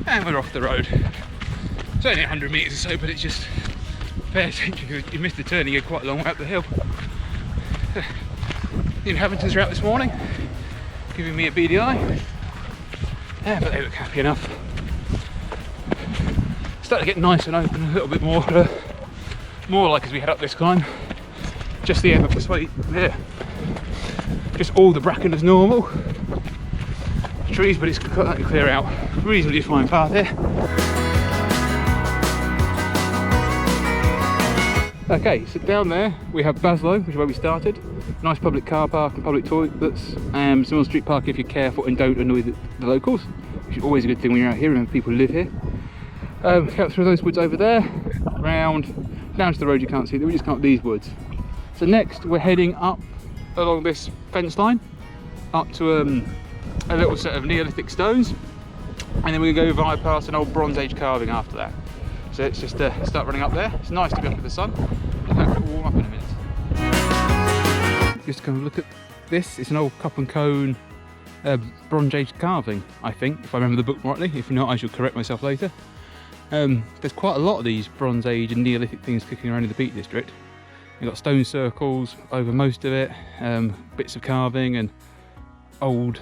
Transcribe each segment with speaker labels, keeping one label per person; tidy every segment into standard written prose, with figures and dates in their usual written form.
Speaker 1: and we're off the road. It's only 100 metres or so, but it's just pay attention because you missed the turn, you go quite a long way up the hill. The inhabitants are out this morning, giving me a beady eye, yeah, but they look happy enough. Starting to get nice and open, a little bit more like as we head up this climb. Just the end of this way, yeah. Just all the bracken as normal. Trees, but it's got that clear out. Reasonably fine path here. Okay, so down there we have Baslow, which is where we started. Nice public car park and public toilets, some on-street parking if you're careful and don't annoy the locals, which is always a good thing when you're out here and people live here. Out through those woods over there, round, down to the road you can't see, we just come up these woods. So next we're heading up along this fence line, up to a little set of Neolithic stones, and then we're going to go via past an old Bronze Age carving after that. So let's just start running up there. It's nice to be up in the sun, and hopefully we'll warm up in a minute. Just kind of look at this, it's an old cup and cone Bronze Age carving, I think, if I remember the book rightly. If not, I shall correct myself later. There's quite a lot of these Bronze Age and Neolithic things kicking around in the Peak District. You've got stone circles over most of it, bits of carving and old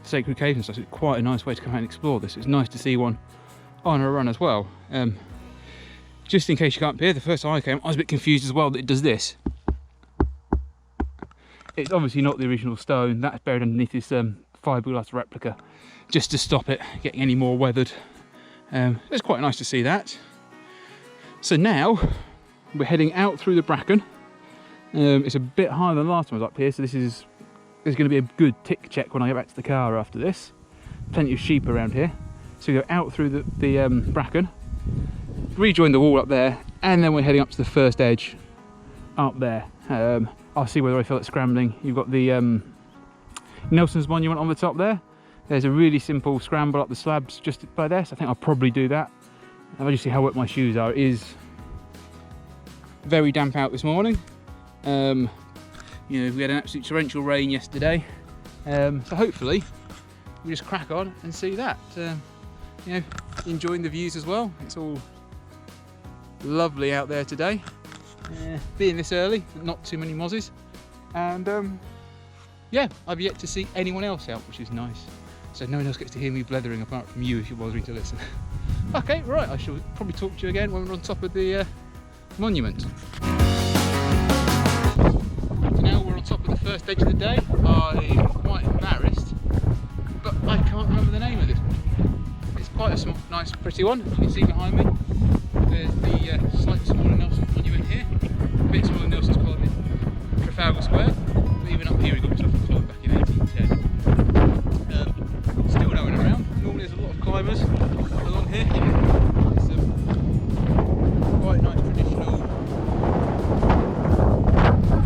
Speaker 1: sacred caves and stuff. So it's quite a nice way to come out and explore this. It's nice to see one on a run as well. Just in case you can't hear, the first time I came I was a bit confused as well that it does this. It's obviously not the original stone, that's buried underneath this fiberglass replica just to stop it getting any more weathered. It's quite nice to see that. So now we're heading out through the bracken. It's a bit higher than last time I was up here, so there's going to be a good tick check when I get back to the car after this. Plenty of sheep around here. So we go out through the bracken, rejoin the wall up there, and then we're heading up to the first edge up there. I'll see whether I feel like scrambling. You've got the Nelson's Monument on the top there. There's a really simple scramble up the slabs just by there, so I think I'll probably do that. I'll just see how wet my shoes are. It is very damp out this morning. You know, we had an absolute torrential rain yesterday, so hopefully we just crack on and see that. You know, enjoying the views as well. It's all lovely out there today. Being this early, not too many mozzies, and yeah, I've yet to see anyone else out, which is nice. So no one else gets to hear me blethering apart from you if you're bothering to listen. Okay, right, I shall probably talk to you again when we're on top of the monument. So now we're on top of the first edge of the day. I'm quite embarrassed, but I can't remember the name of this one. It's quite a nice, pretty one. You can see behind me. There's the slightly smaller Nelson Monument here. A bit smaller than Nelson's Column in Trafalgar Square. But even up here we got myself a column back in 1810. Still no one around. Normally there's a lot of climbers along here. It's quite nice traditional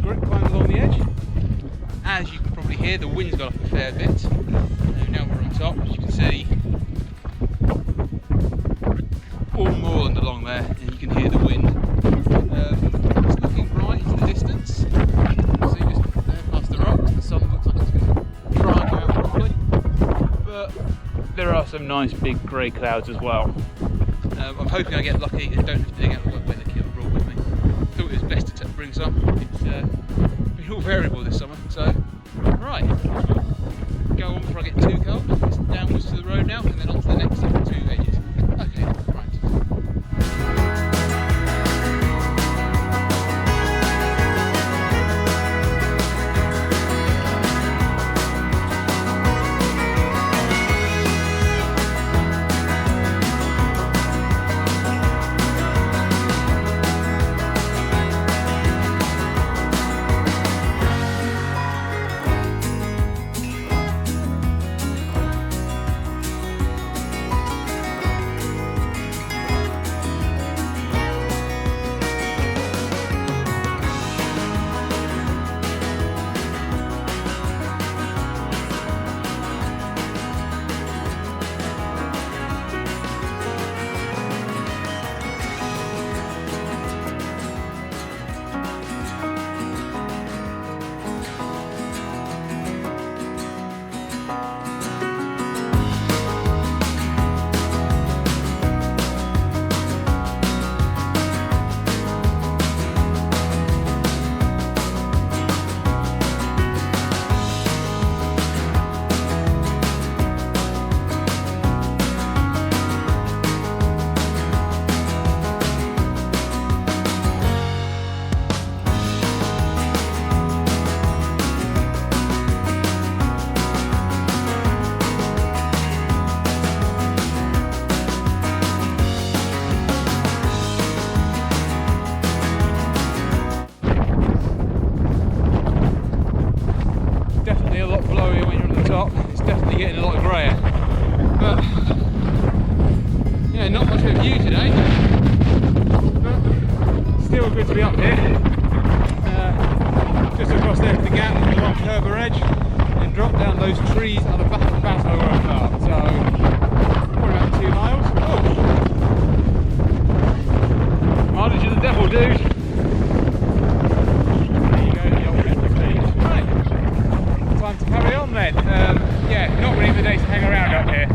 Speaker 1: group climb along the edge. As you can probably hear, the wind's got up a fair bit. Now we're on top, as you can see. All moorland along there, and you can hear the wind. It's looking bright into the distance. See just there past the rocks, the sun looks like it's going to try and go out properly. But there are some nice big grey clouds as well. I'm hoping I get lucky and don't have to dig out the wet weather kit I brought with me. Thought it was best to bring some. It's been all variable this summer, so right. Go on before I get too cold. It's downwards to the road now, and then on to the next two edges. Okay, right. But yeah, not much of a view today, but still good to be up here. Just across there to the gap along Curbar Edge and drop down those trees at the back of Baslow where I parked. So probably about 2 miles. Oh. Mileage of the devil, dude. There you go, the old rental stage. Right, time to carry on then. Yeah, not really the day to hang around up here.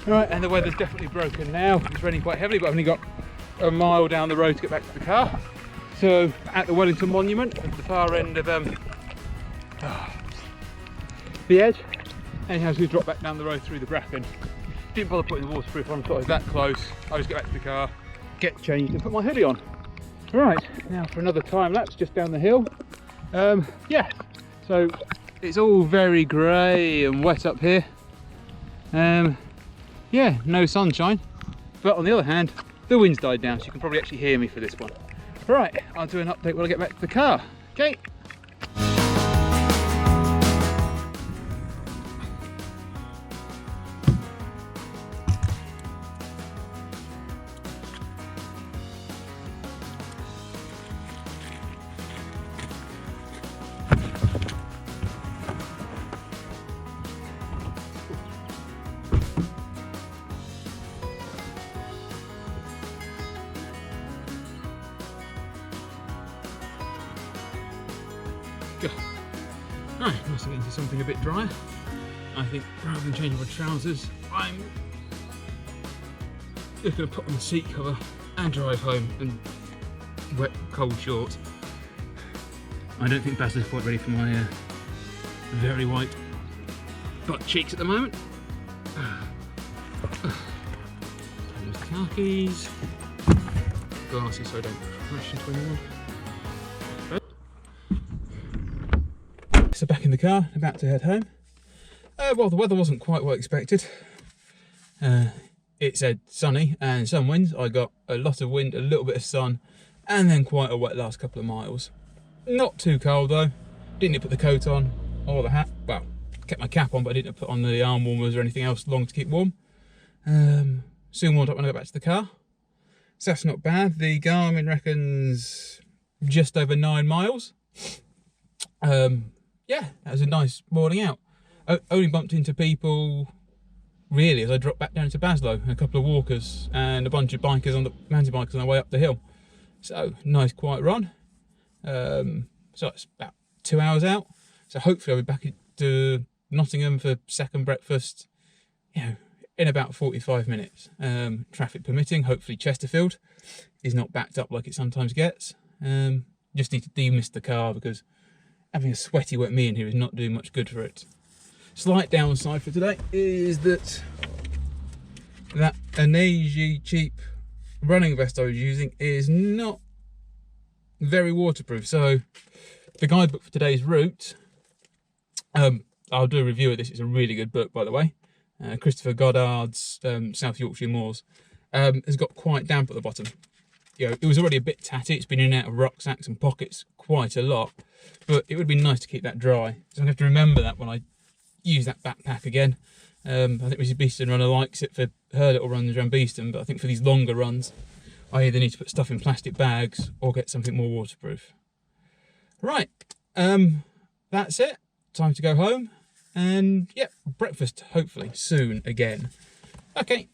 Speaker 1: Right, and the weather's definitely broken now. It's raining quite heavily, but I've only got a mile down the road to get back to the car. So at the Wellington Monument at the far end of the edge, anyhow, so we drop back down the road through the bracken. Didn't bother putting the waterproof on, thought I was that close. I'll just get back to the car, get changed and put my hoodie on. Right, now for another time lapse just down the hill. Yeah, so it's all very grey and wet up here. Yeah, no sunshine, but on the other hand, the wind's died down, so you can probably actually hear me for this one. Right, I'll do an update when I get back to the car. Okay. Right, nice to get into something a bit drier. I think rather than changing my trousers, I'm just going to put on the seat cover and drive home in wet, cold shorts. I don't think Baslow's quite ready for my very white butt cheeks at the moment. There's the car keys. Glasses so I don't crash into anyone. So back in the car, about to head home. Well, the weather wasn't quite what I expected. It said sunny and some winds. I got a lot of wind, a little bit of sun, and then quite a wet last couple of miles. Not too cold though. Didn't put the coat on or the hat. Well, kept my cap on, but I didn't put on the arm warmers or anything else long to keep warm. Soon warmed up when I got back to the car. So that's not bad. The Garmin reckons just over 9 miles. Yeah, that was a nice morning out. I only bumped into people really as I dropped back down to Baslow, a couple of walkers and a bunch of bikers on the mountain bikers on their way up the hill. So nice quiet run. So it's about 2 hours out. So hopefully I'll be back to Nottingham for second breakfast, you know, in about 45 minutes. Traffic permitting. Hopefully Chesterfield is not backed up like it sometimes gets. Just need to demist the car because having a sweaty wet me in here is not doing much good for it. Slight downside for today is that Anagi cheap running vest I was using is not very waterproof. So the guidebook for today's route, I'll do a review of this. It's a really good book, by the way. Christopher Goddard's South Yorkshire Moors has got quite damp at the bottom. You know, it was already a bit tatty. It's been in and out of rucksacks and pockets quite a lot, but it would be nice to keep that dry. So I'm going to have to remember that when I use that backpack again. I think Mrs. Beeston Runner likes it for her little runs around Beeston, but I think for these longer runs, I either need to put stuff in plastic bags or get something more waterproof. Right, that's it. Time to go home and, yeah, breakfast hopefully soon again. Okay,